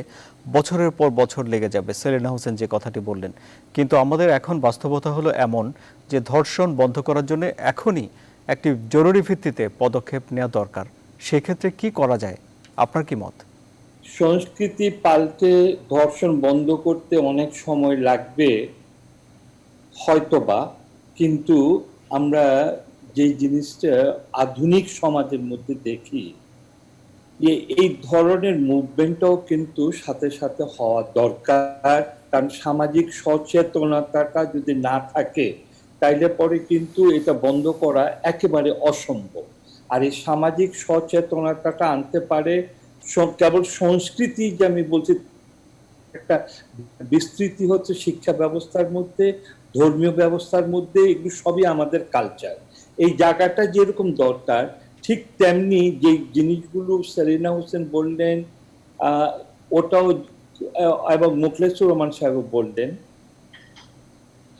বছরের পর বছর লেগে যাবে, সেলিনা হোসেন যে কথাটি বললেন। কিন্তু আমাদের এখন বাস্তবতা হলো এমন যে ধর্ষণ বন্ধ করার জন্য এখনই একটি জরুরি ভিত্তিতে পদক্ষেপ নেওয়া দরকার। সেক্ষেত্রে কি করা যায়, আপনার কি মত? সংস্কৃতি পাল্টে ধর্ষণ বন্ধ করতে অনেক সময় লাগবে হয়তোবা, কিন্তু আমরা যে জিনিসটা আধুনিক সমাজের মধ্যে দেখি, যে এই ধরনের মুভমেন্টও কিন্তু সাথে সাথে হওয়া দরকার। কারণ সামাজিক সচেতনতাটা যদি না থাকে তাইলে পরে কিন্তু এটা বন্ধ করা একেবারে অসম্ভব। আর এই সামাজিক সচেতনতাটা আনতে পারে কেবল সংস্কৃতি, যে আমি বলছি একটা বিস্তৃতি হচ্ছে শিক্ষা ব্যবস্থার মধ্যে, ধর্মীয় ব্যবস্থার মধ্যে, এগুলো সবই আমাদের কালচার। এই জায়গাটা যেরকম দরকার, ঠিক তেমনি যে জিনিসগুলো সেলিনা হোসেন বললেন ওটাও, এবং মোখলেছুর রহমান সাহেব বললেন,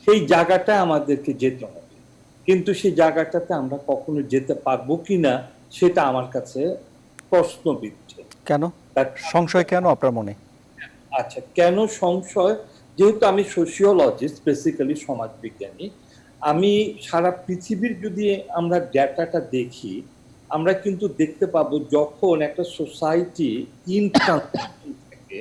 সেই জায়গাটা আমাদেরকে যেতে হবে। কিন্তু সেই জায়গাটাতে আমরা কখনো যেতে পারবো কিনা সেটা আমার কাছে প্রশ্নবিদ্ধ। কেন সংশয়, কেন আপনার মনে? আচ্ছা, কেন সংশয়? যেহেতু আমি সোশিওলজিস্ট, বেসিক্যালি সমাজবিজ্ঞানী, আমি সারা পৃথিবীর যদি আমরা ডেটাটা দেখি, আমরা কিন্তু দেখতে পাবো যখন একটা সোসাইটি ইন ট্রানজিশন থাকে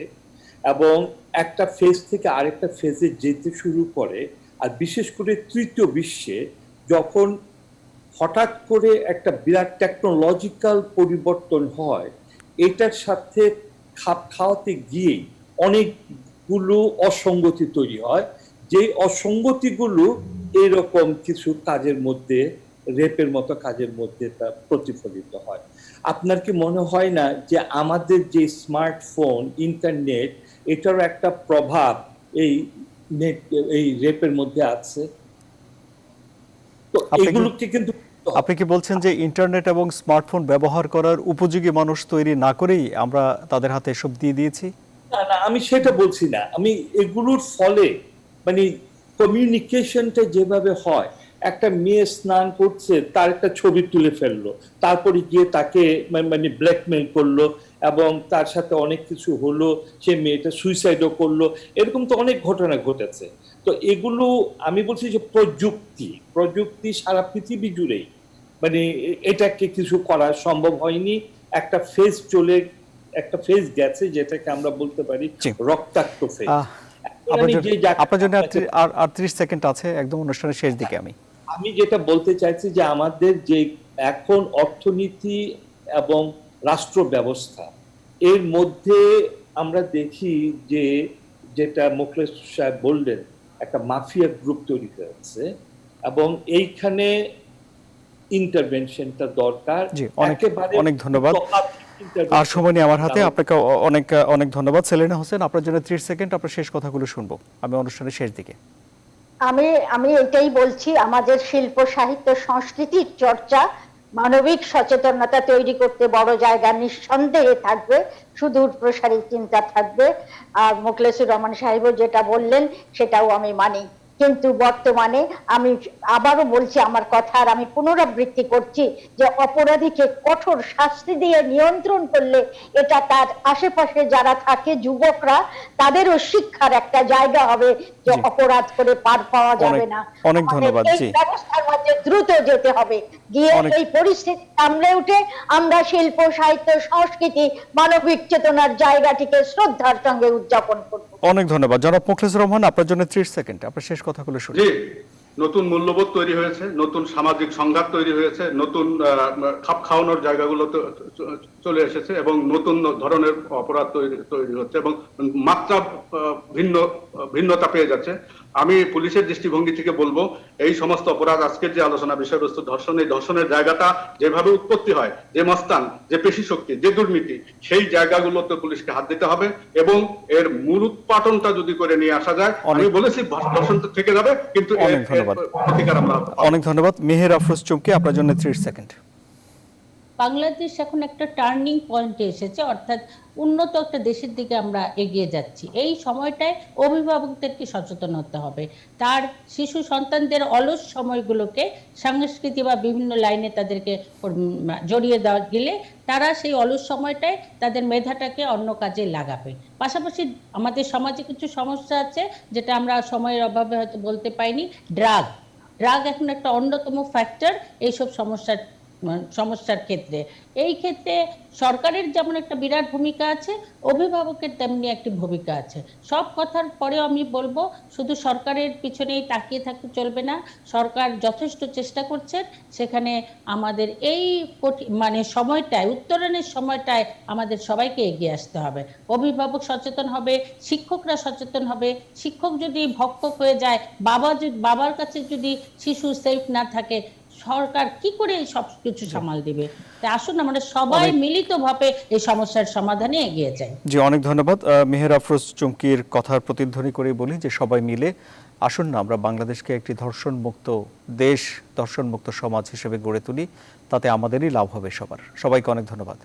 এবং একটা ফেজ থেকে আরেকটা ফেজে যেতে শুরু করে, আর বিশেষ করে তৃতীয় বিশ্বে যখন হঠাৎ করে একটা বিরাট টেকনোলজিক্যাল পরিবর্তন হয়, এটার সাথে খাপ খাওয়াতে গিয়েই অনেকগুলো অসঙ্গতি তৈরি হয়, যেই অসঙ্গতিগুলো এরকম কিছু কাজের মধ্যে, রেপের মতো কাজের মধ্যে তা প্রতিফলিত হয়। আপনার কি মনে হয় না যে আমাদের যে স্মার্টফোন, ইন্টারনেট, এটারও একটা প্রভাব এই রেপের মধ্যে আছে? তো এগুলোকে কিন্তু আপনি কি বলছেন যে ইন্টারনেট এবং স্মার্টফোন ব্যবহার করার উপযোগী মানুষ তৈরি না করেই আমরা তাদের হাতে এসব দিয়ে দিয়েছি? না না, আমি সেটা বলছি না। আমি এগুলোর ফলে মানে কমিউনিকেশনটা যেভাবে হয়, একটা মেয়ে স্নান করছে, তার একটা ছবি তুলে ফেললো, তারপরে গিয়ে তাকে মানে ব্ল্যাকমেইল করলো এবং তার সাথে অনেক কিছু হলো, সে মেয়েটা সুইসাইডও করলো, এরকম তো অনেক ঘটনা ঘটেছে। তো এগুলো আমি বলছি যে প্রযুক্তি সারা পৃথিবী জুড়েই মানে এটাকে কিছু করা সম্ভব হয়নি। একটা ফেজ গেছে যেটাকে আমরা বলতে পারি রক্তাক্ত ফেজ। আপনার জন্য আর 30 সেকেন্ড আছে, একদম অনুষ্ঠানের শেষ দিকে। আমি যেটা বলতে চাইছি যে আমাদের যে এখন অর্থনীতি এবং রাষ্ট্র ব্যবস্থা, এর মধ্যে আমরা দেখি যে যেটা মোখলেস সাহেব বললেন, একটা মাফিয়া গ্রুপ তৈরি হয়েছে এবং এইখানে ইন্টারভেনশনটা দরকার। অনেক ধন্যবাদ। আর সময় নেই আমার হাতে। আপনাকে অনেক অনেক ধন্যবাদ। সেলিনা হোসেন, আপনার জন্য 30 সেকেন্ড, আপনার শেষ কথাগুলো শুনবো আমি অনুষ্ঠানের শেষ দিকে। আমি এটাই বলছি, আমাদের শিল্প, সাহিত্য, সংস্কৃতির চর্চা, মানবিক সচেতনতা তৈরি করতে বড় জায়গা নিঃসন্দেহে থাকবে, সুদূর প্রসারী চিন্তা থাকবে। আর মোখলেছুর রহমান সাহেবও যেটা বললেন সেটাও আমি মানি। কিন্তু বর্তমানে আমি আবারও বলছি আমার কথা, আর আমি পুনরাবৃত্তি করছি যে অপরাধীকে কঠোর শাস্তি দিয়ে নিয়ন্ত্রণ করলে এটা তার আশেপাশে যারা থাকে, যুবকরা, তাদেরও শিক্ষার একটা জায়গা হবে যে অপরাধ করে পার পাওয়া যাবে না। অনেক ধন্যবাদ। এই ব্যবস্থার মধ্যে দ্রুত যেতে হবে, গিয়ে এই পরিস্থিতি সামলে উঠে আমরা শিল্প, সাহিত্য, সংস্কৃতি, মানবিক চেতনার জায়গাটিকে শ্রদ্ধার সঙ্গে উদযাপন করব। অনেক ধন্যবাদ। জনাব মোখলেছুর রহমান, আপনার জন্য 30 সেকেন্ড, আপনার শেষ কথাগুলো শুনুন। জি, নতুন মূল্যবোধ তৈরি হয়েছে, নতুন সামাজিক সংঘাত তৈরি হয়েছে, নতুন খাপ খাওয়ানোর জায়গাগুলো চলে এসেছে এবং নতুন ধরনের অপরাধ তৈরি হচ্ছে এবং মাত্রা ভিন্নতা পেয়ে যাচ্ছে। আমি পুলিশের দৃষ্টিভঙ্গি থেকে বলবো, এই সমস্ত অপরাধ, আজকের যে আলোচনা বিষয়বস্তু ধর্ষণ, এই ধর্ষণের জায়গাটা যেভাবে উৎপত্তি হয়, যে মস্তান, যে পেশি শক্তি, যে দুর্নীতি, সেই জায়গাগুলোতে পুলিশকে হাত দিতে হবে এবং এর মূল উৎপাটনটা যদি করে নিয়ে আসা যায়, আমি বলেছি ধর্ষণ থেকে যাবে, কিন্তু অনেক ধন্যবাদ। মেহের আফরোজ চুমকি, আপনার জন্য 30 সেকেন্ড। বাংলাদেশ এখন একটা টার্নিং পয়েন্টে এসেছে, অর্থাৎ উন্নত একটা দেশের দিকে আমরা এগিয়ে যাচ্ছি। এই সময়টায় অভিভাবকদেরকে সচেতন হতে হবে। তার শিশু সন্তানদের অলস সময়গুলোকে সংস্কৃতি বা বিভিন্ন লাইনে তাদেরকে জড়িয়ে দেওয়া গেলে তারা সেই অলস সময়টায় তাদের মেধাটাকে অন্য কাজে লাগাবে। পাশাপাশি আমাদের সমাজে কিছু সমস্যা আছে যেটা আমরা সময়ের অভাবে হয়তো বলতে পাইনি। ড্রাগ এখন একটা অন্যতম ফ্যাক্টর এইসব সমস্যার ক্ষেত্রে। এই ক্ষেত্রে সরকারের যেমন একটা বিরাট ভূমিকা আছে, অভিভাবকের তেমনি একটি ভূমিকা আছে। সব কথার পরেও আমি বলবো, শুধু সরকারের পিছনেই তাকিয়ে থাকতে চলবে না। সরকার যথেষ্ট চেষ্টা করছেন, সেখানে আমাদের এই মানে সময়টায়, উত্তরণের সময়টায় আমাদের সবাইকে এগিয়ে আসতে হবে। অভিভাবক সচেতন হবে, শিক্ষকরা সচেতন হবে। শিক্ষক যদি ভক্ষক হয়ে যায়, বাবার কাছে যদি শিশু সেফ না থাকে, সরকার কি করে এই সব কিছু সামাল দিবে? তাই আসুন আমরা সবাই মিলিতভাবে এই সমস্যার সমাধানে এগিয়ে যাই। জি, অনেক ধন্যবাদ। মেহের আফরোজ চুমকির কথার প্রতিধ্বনি করে বলি যে সবাই মিলে আসুন না আমরা বাংলাদেশকে একটি ধর্ষণমুক্ত দেশ, ধর্ষণমুক্ত সমাজ হিসেবে গড়ে তুলি। তাতে আমাদেরই লাভ হবে সবার। সবাইকে অনেক ধন্যবাদ।